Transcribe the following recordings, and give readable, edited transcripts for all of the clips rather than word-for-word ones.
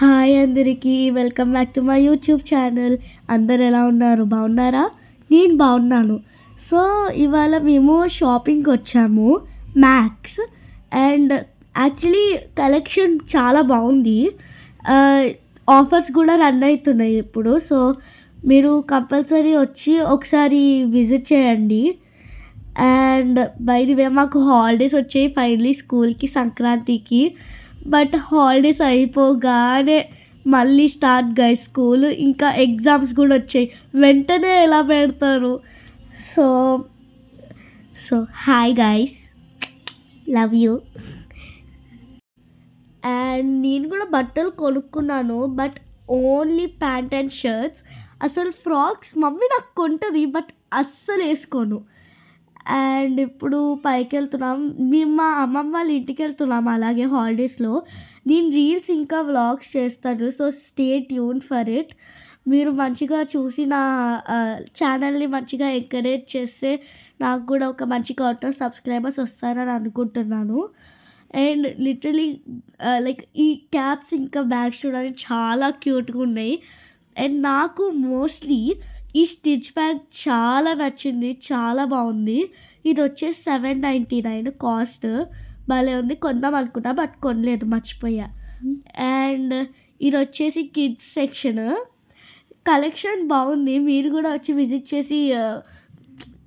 Hi అందరికీ. Welcome back to my YouTube channel. అందరు ఎలా ఉన్నారు? బాగున్నారా? నేను బాగున్నాను. సో, ఇవాళ మేము షాపింగ్‌కొచ్చాము మ్యాక్స్. అండ్ యాక్చువల్లీ కలెక్షన్ చాలా బాగుంది. ఆహ్, ఆఫర్స్ కూడా రన్ అయితున్నాయి ఇప్పుడు. సో, మీరు కంపల్సరీ వచ్చి ఒకసారి విజిట్ చేయండి. అండ్ బై ది వే మాకు హాలిడేస్ వచ్చాయి ఫైనల్లీ స్కూల్‌కి సంక్రాంతికి. బట్ హాలిడేస్ అయిపోగానే మళ్ళీ స్టార్ట్ గైస్ స్కూలు. ఇంకా ఎగ్జామ్స్ కూడా వచ్చాయి. వెంటనే ఎలా పెడతారు? So, so hi guys. Love you. And నేను కూడా బట్టలు కొనుక్కున్నాను. But only pant and shirts. అసలు ఫ్రాక్స్ మమ్మీ నాకు కొంటది. బట్ అస్సలు వేసుకోను. అండ్ ఇప్పుడు పైకెళ్తున్నాం. మేము మా అమ్మమ్మ వాళ్ళ ఇంటికెళ్తున్నాం అలాగే హాలిడేస్‌లో. నేను రీల్స్ ఇంకా వ్లాగ్స్ చేస్తాను. So, stay tune for it. మీరు మంచిగా చూసి నా ఛానల్‌ని మంచిగా ఎంకరేజ్ చేస్తే నాకు కూడా ఒక మంచి కౌంట్ ఆఫ్ సబ్స్క్రైబర్స్ వస్తారని అనుకుంటున్నాను. అండ్ లిటరల్లీ లైక్ ఈ క్యాప్స్ ఇంకా బ్యాగ్స్ చూడడానికి చాలా క్యూట్‌గా ఉన్నాయి. అండ్ నాకు మోస్ట్‌లీ ఈ స్టిచ్ బ్యాగ్ చాలా నచ్చింది. చాలా బాగుంది. ఇది వచ్చేసి 799 కాస్ట్. భలే ఉంది. కొందాం అనుకున్నా బట్ కొనలేదు మర్చిపోయా. అండ్ ఇది వచ్చేసి కిడ్స్ సెక్షన్. కలెక్షన్ బాగుంది. మీరు కూడా వచ్చి విజిట్ చేసి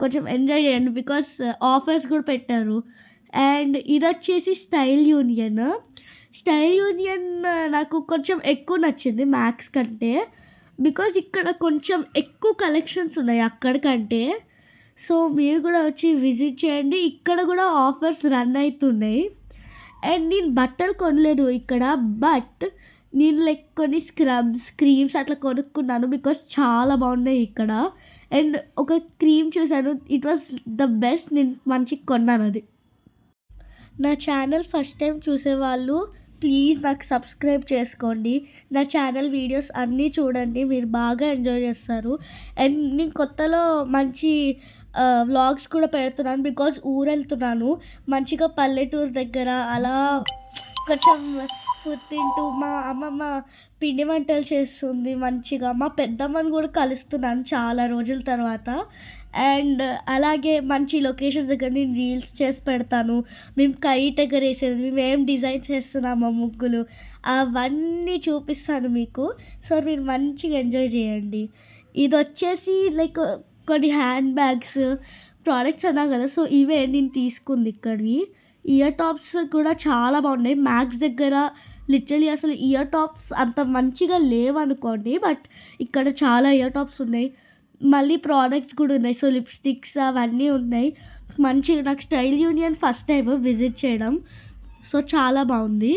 కొంచెం ఎంజాయ్ చేయండి. బికాస్ ఆఫర్స్ కూడా పెట్టారు. అండ్ ఇది వచ్చేసి స్టైల్ యూనియన్. స్టైల్ యూనియన్ నాకు కొంచెం ఎక్కువ నచ్చింది మ్యాక్స్ కంటే. బికాజ్ ఇక్కడ కొంచెం ఎక్కువ కలెక్షన్స్ ఉన్నాయి అక్కడ కంటే. సో, మీరు కూడా వచ్చి విజిట్ చేయండి. ఇక్కడ కూడా ఆఫర్స్ రన్ అయితున్నాయి. అండ్ నేను బట్టలు కొనలేదు ఇక్కడ. బట్ నేను లైక్ కొన్ని స్క్రబ్స్, క్రీమ్స్ అట్లా కొనుక్కున్నాను. బికాజ్ చాలా బాగున్నాయి ఇక్కడ. అండ్ ఒక క్రీమ్ చూసాను. It was the best. నేను మంచిగా కొన్నాను అది. నా ఛానల్ ఫస్ట్ టైం చూసేవాళ్ళు ప్లీజ్ నాకు సబ్స్క్రైబ్ చేసుకోండి. నా ఛానల్ వీడియోస్ అన్నీ చూడండి. మీరు బాగా ఎంజాయ్ చేస్తారు. అండ్ నేను కొత్తలో మంచి వ్లాగ్స్ కూడా పెడుతున్నాను. బికాజ్ ఊరెళ్తున్నాను. మంచిగా పల్లెటూరు దగ్గర అలా కొంచెం ఫుడ్ తింటూ మా అమ్మమ్మ పిండి వంటలు చేస్తుంది మంచిగా. మా పెద్దమ్మని కూడా కలుస్తున్నాను చాలా రోజుల తర్వాత. అండ్ అలాగే మంచి లొకేషన్స్ దగ్గర నేను రీల్స్ చేసి పెడతాను. మేము కైట్ ఎగరేసేది, మేము ఏం డిజైన్ చేస్తున్నామో ముగ్గులు అవన్నీ చూపిస్తాను మీకు. సో, మీరు మంచిగా ఎంజాయ్ చేయండి. ఇది వచ్చేసి లైక్ కొన్ని హ్యాండ్ బ్యాగ్స్ ప్రోడక్ట్స్ అన్నా కదా. సో, ఇవే నేను తీసుకుంది ఇక్కడివి. ఇయర్ టాప్స్ కూడా చాలా బాగున్నాయి. మ్యాక్స్ దగ్గర లిటరల్లీ అసలు ఇయర్ టాప్స్ అంత మంచిగా లేవనుకోండి. బట్ ఇక్కడ చాలా ఇయర్ టాప్స్ ఉన్నాయి. మళ్ళీ ప్రోడక్ట్స్ కూడా ఉన్నాయి. సో, లిప్స్టిక్స్ అవన్నీ ఉన్నాయి. మంచిగా నాకు style union first time visit చేయడం. సో, చాలా బాగుంది.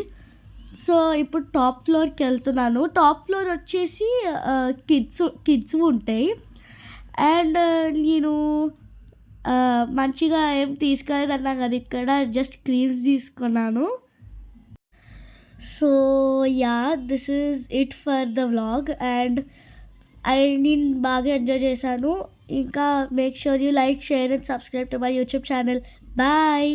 సో, ఇప్పుడు టాప్ ఫ్లోర్‌కి వెళ్తున్నాను. టాప్ ఫ్లోర్ వచ్చేసి కిడ్స్ ఉంటాయి. అండ్ నేను మంచిగా ఏం తీసుకెళ్ళలేదన్నా కదా. ఇక్కడ జస్ట్ క్రీమ్స్ తీసుకున్నాను. So, yeah! This is it for the vlog. And నేను బాగా ఎంజాయ్ చేశాను. ఇంకా make sure you like, share and subscribe to my YouTube channel. Bye.